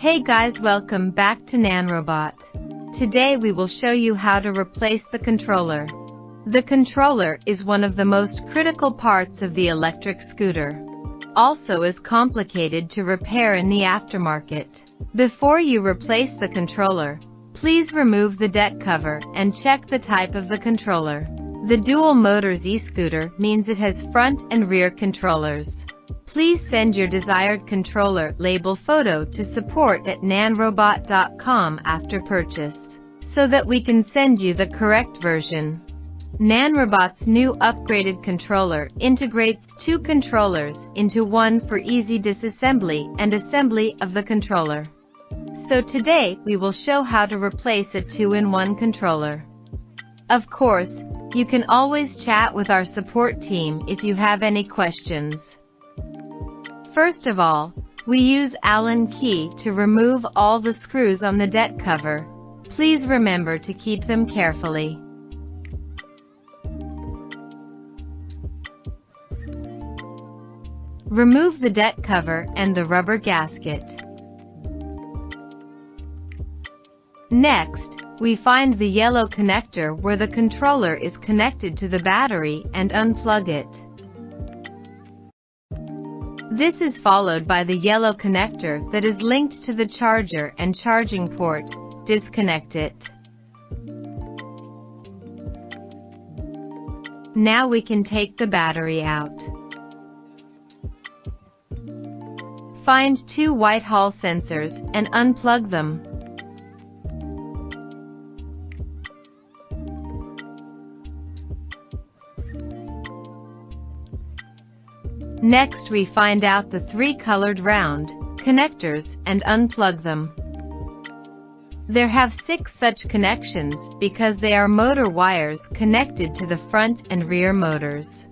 Hey guys, welcome back to Nanrobot. Today we will show you how to replace the controller. The controller is one of the most critical parts of the electric scooter. Also is complicated to repair in the aftermarket. Before you replace the controller, please remove the deck cover and check the type of the controller. The dual motors e-scooter means it has front and rear controllers. Please send your desired controller label photo to support@nanrobot.com after purchase, so that we can send you the correct version. Nanrobot's new upgraded controller integrates two controllers into one for easy disassembly and assembly of the controller. So today we will show how to replace a 2-in-1 controller. Of course, you can always chat with our support team if you have any questions. First of all, we use Allen key to remove all the screws on the deck cover. Please remember to keep them carefully. Remove the deck cover and the rubber gasket. Next, we find the yellow connector where the controller is connected to the battery and unplug it. This is followed by the yellow connector that is linked to the charger and charging port. Disconnect it. Now we can take the battery out. Find two white Hall sensors and unplug them. Next we find out the three colored round connectors and unplug them. There have 6 such connections because they are motor wires connected to the front and rear motors.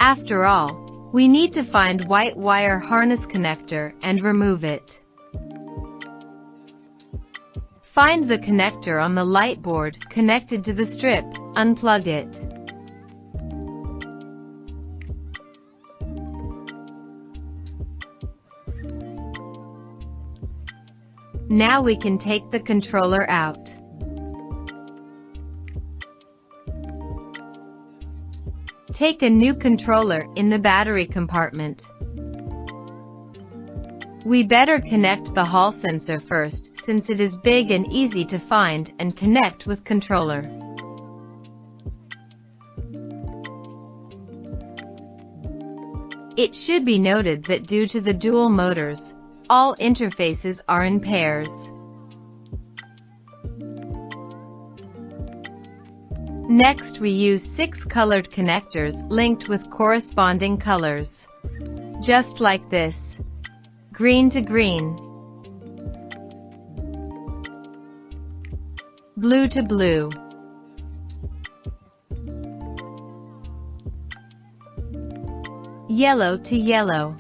After all, we need to find white wire harness connector and remove it. Find the connector on the light board connected to the strip, unplug it. Now we can take the controller out. Take a new controller in the battery compartment. We better connect the Hall sensor first, since it is big and easy to find and connect with controller. It should be noted that due to the dual motors, all interfaces are in pairs. Next we use 6 colored connectors linked with corresponding colors. Just like this. Green to green, blue to blue, yellow to yellow,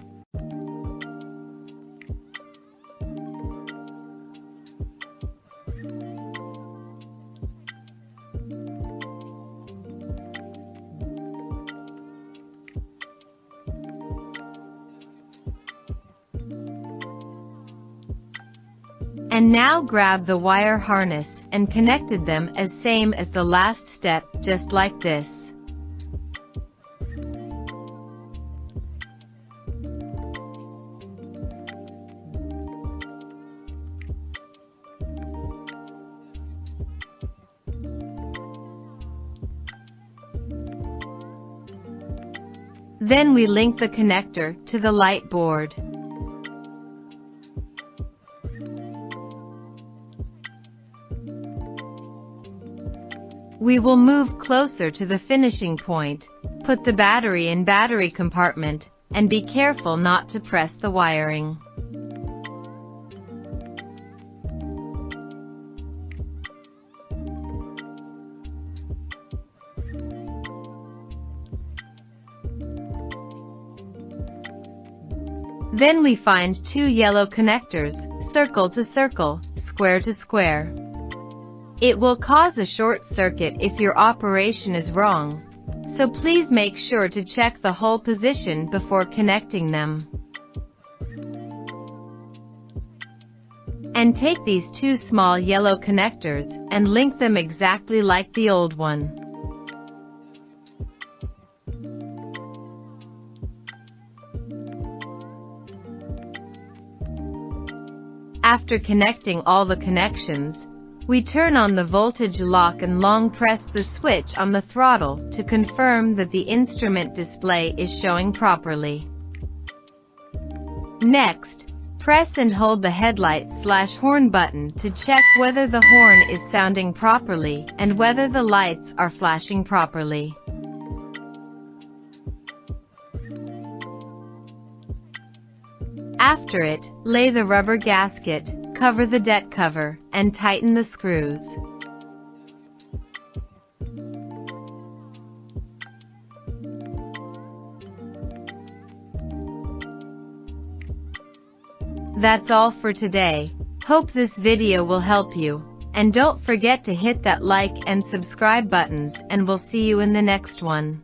and now grab the wire harness and connected them as same as the last step, just like this. Then we link the connector to the light board. We will move closer to the finishing point, put the battery in battery compartment, and be careful not to press the wiring. Then we find 2 yellow connectors, circle to circle, square to square. It will cause a short circuit if your operation is wrong. so please make sure to check the hole position before connecting them. And take these two small yellow connectors and link them exactly like the old one. After connecting all the connections, we turn on the voltage lock and long press the switch on the throttle to confirm that the instrument display is showing properly. Next, press and hold the headlight/horn button to check whether the horn is sounding properly and whether the lights are flashing properly. After it, lay the rubber gasket, cover the deck cover, and tighten the screws. That's all for today. Hope this video will help you. And don't forget to hit that like and subscribe buttons, and we'll see you in the next one.